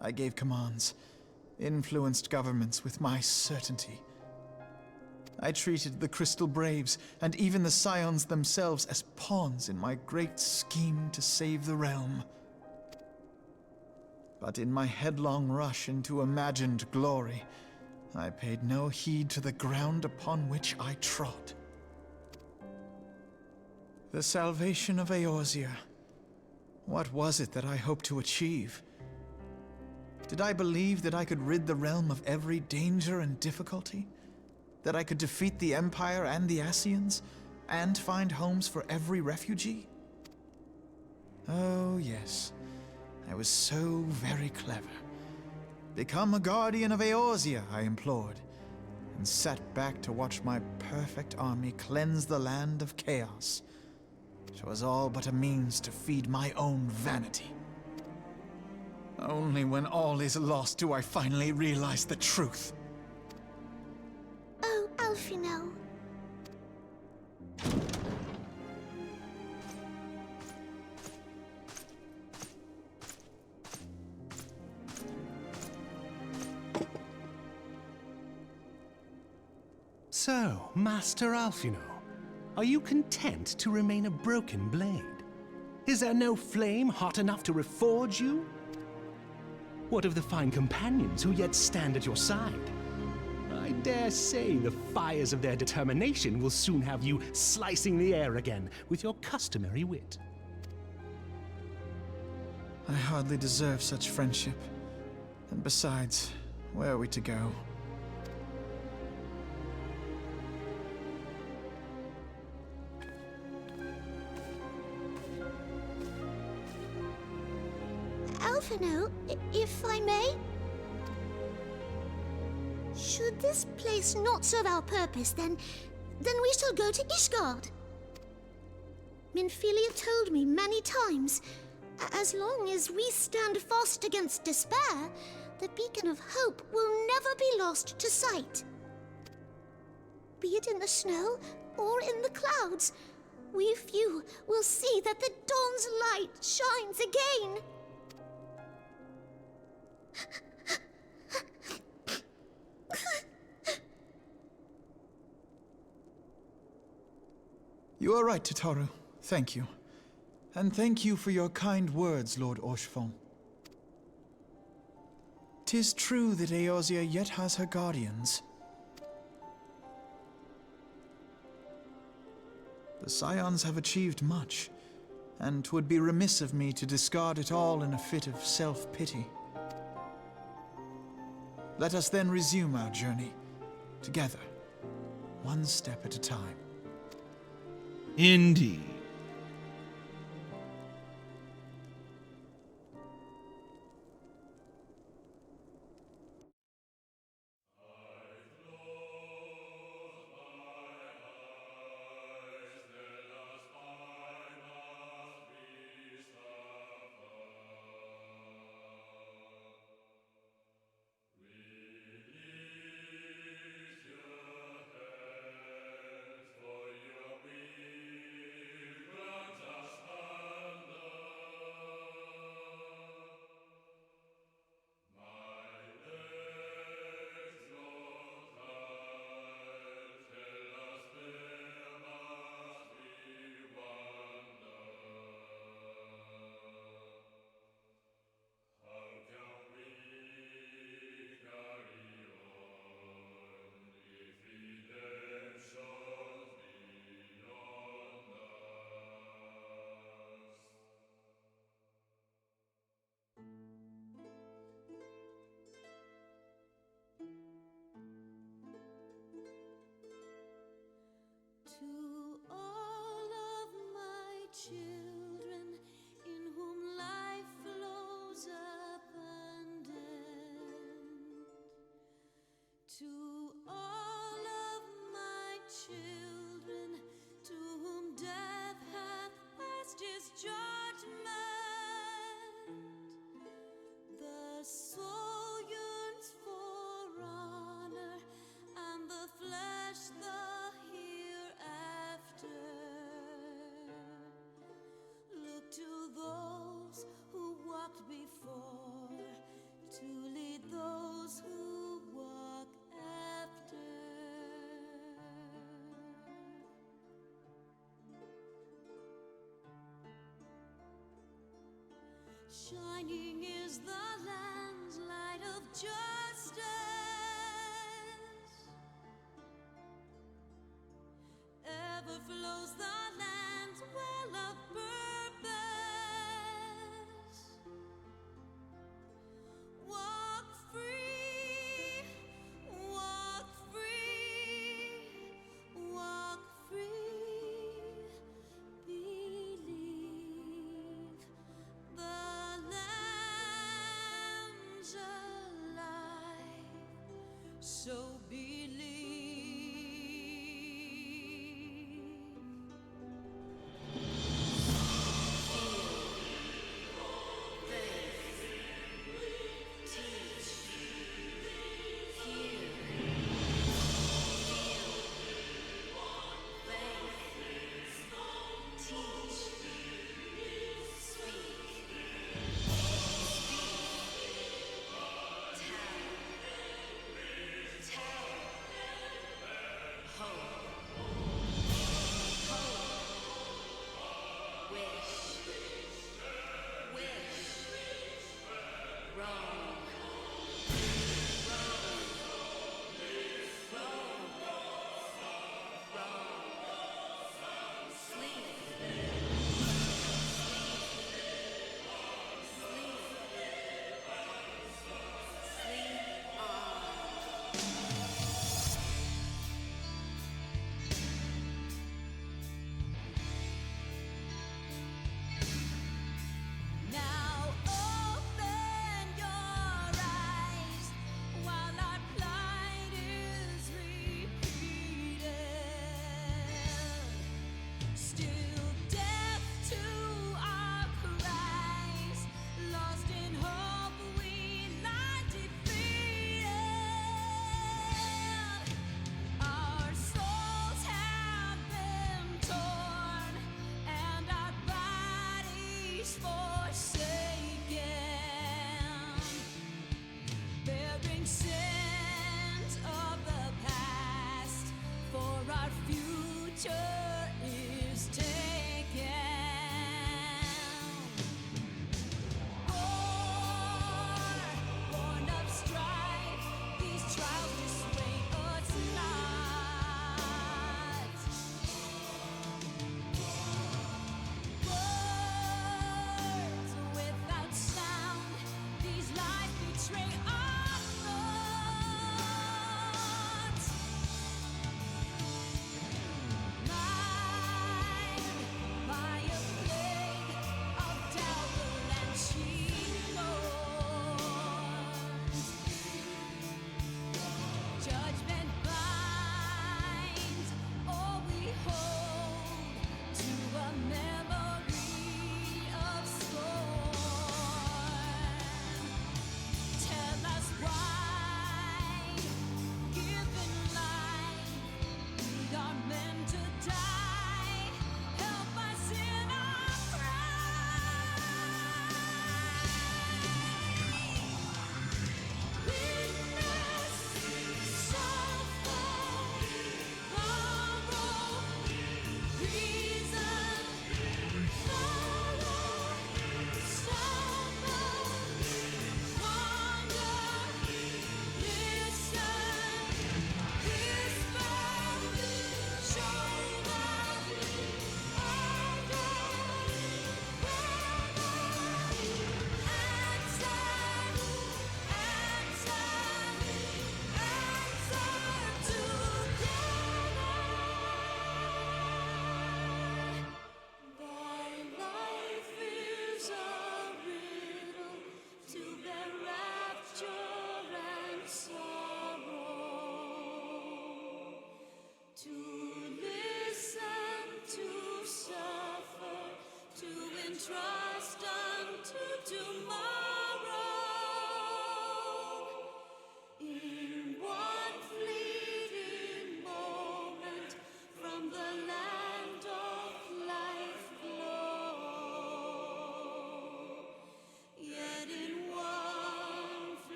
I gave commands, influenced governments with my certainty. I treated the Crystal Braves and even the Scions themselves as pawns in my great scheme to save the realm. But in my headlong rush into imagined glory, I paid no heed to the ground upon which I trod. The salvation of Eorzea. What was it that I hoped to achieve? Did I believe that I could rid the realm of every danger and difficulty? That I could defeat the Empire and the Ascians, and find homes for every refugee? Oh, yes. I was so very clever. Become a guardian of Eorzea, I implored, and sat back to watch my perfect army cleanse the land of chaos. It was all but a means to feed my own vanity. Only when all is lost do I finally realize the truth. Oh, Alphino. So, Master Alphino, are you content to remain a broken blade? Is there no flame hot enough to reforge you? What of the fine companions who yet stand at your side? I dare say the fires of their determination will soon have you slicing the air again with your customary wit. I hardly deserve such friendship. And besides, where are we to go? Alphino, if I may? Should this place not serve our purpose, then we shall go to Ishgard. Minfilia told me many times, as long as we stand fast against despair, the beacon of hope will never be lost to sight. Be it in the snow or in the clouds, we few will see that the dawn's light shines again. You are right, Tataru. Thank you. And thank you for your kind words, Lord Oshfong. 'Tis true that Eorzea yet has her guardians. The Scions have achieved much, and 'twould be remiss of me to discard it all in a fit of self-pity. Let us then resume our journey, together, one step at a time. Indeed.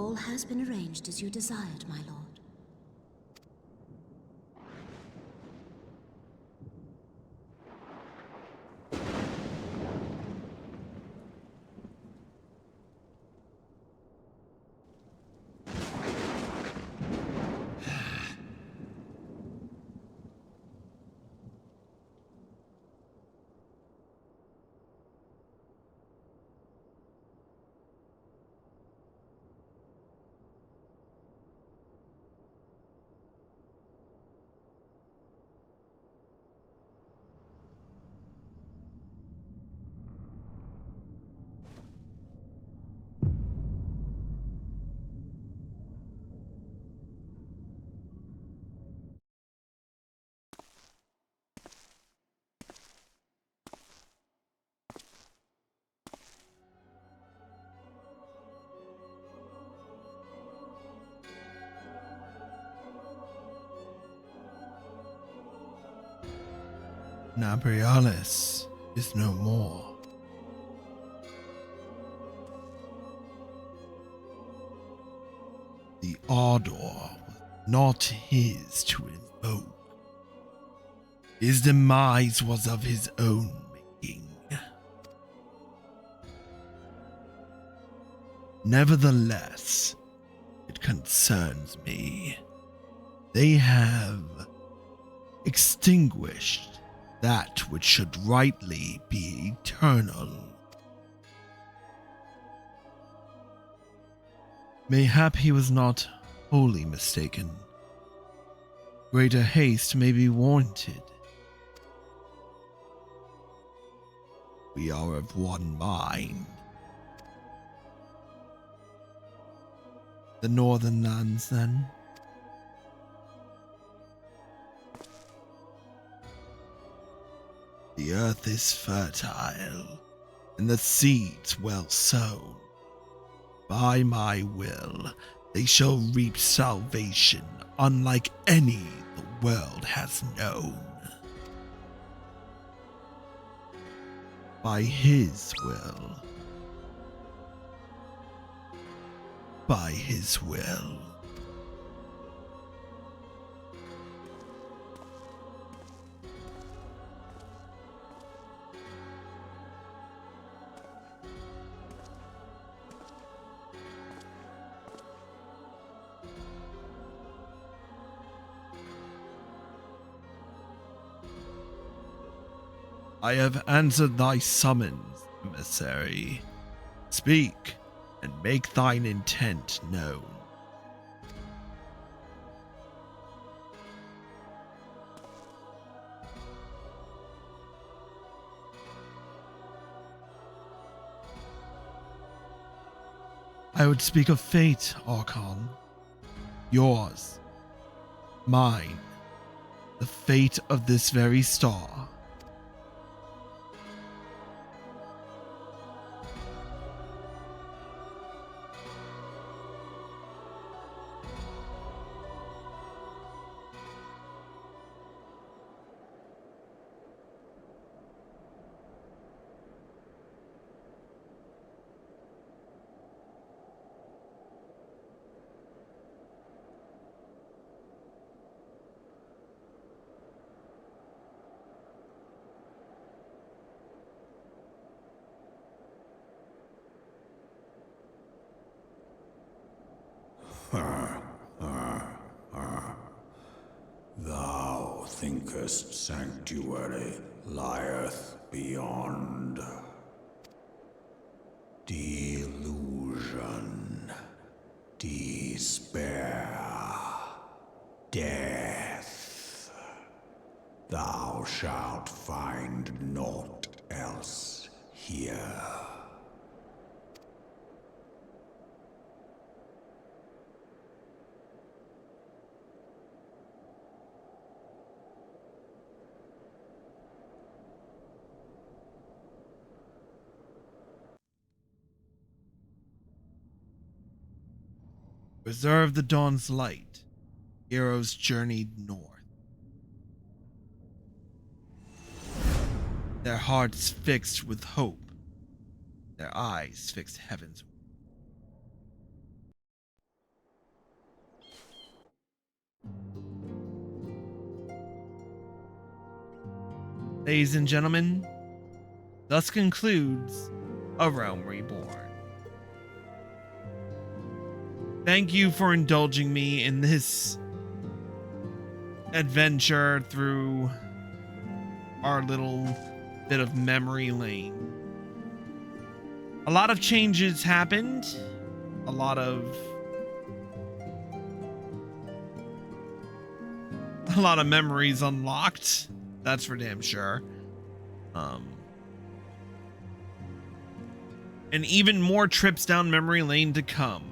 All has been arranged as you desired, my lord. Nabrialis is no more. The ardor was not his to invoke. His demise was of his own making. Nevertheless, it concerns me. They have extinguished that which should rightly be eternal. Mayhap he was not wholly mistaken. Greater haste may be warranted. We are of one mind. The northern lands, then? The earth is fertile, and the seeds well sown. By my will, they shall reap salvation unlike any the world has known. By his will. By his will. I have answered thy summons, emissary. Speak, and make thine intent known. I would speak of fate, Archon. Yours. Mine. The fate of this very star. Thou thinkest sanctuary lieth beyond. Delusion, despair, death. Thou shalt find naught else here. Preserve the dawn's light. Heroes journeyed north. Their hearts fixed with hope. Their eyes fixed heaven's. Ladies and gentlemen, thus concludes A Realm Reborn. Thank you for indulging me in this adventure through our little bit of memory lane. A lot of changes happened. A lot of memories unlocked. That's for damn sure. And even more trips down memory lane to come.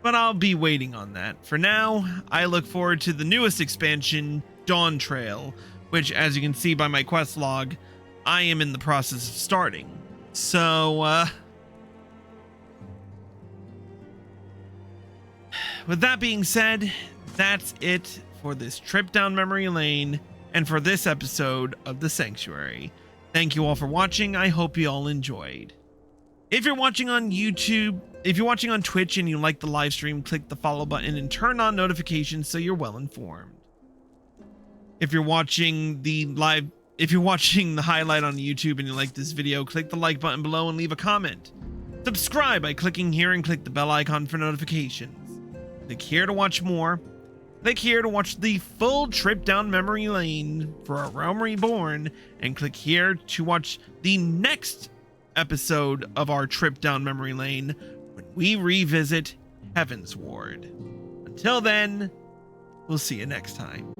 But I'll be waiting on that. For now, I look forward to the newest expansion, Dawn Trail, which, as you can see by my quest log, I am in the process of starting. So, with that being said, that's it for this trip down memory lane and for this episode of The Sanctuary. Thank you all for watching. I hope you all enjoyed. If you're watching on YouTube, if you're watching on Twitch and you like the live stream, click the follow button and turn on notifications so you're well informed. If you're watching the highlight on YouTube and you like this video, click the like button below and leave a comment. Subscribe by clicking here and click the bell icon for notifications. Click here to watch more. Click here to watch the full trip down memory lane for A Realm Reborn, and click here to watch the next episode of our trip down memory lane when we revisit Heaven's Ward. Until then, we'll see you next time.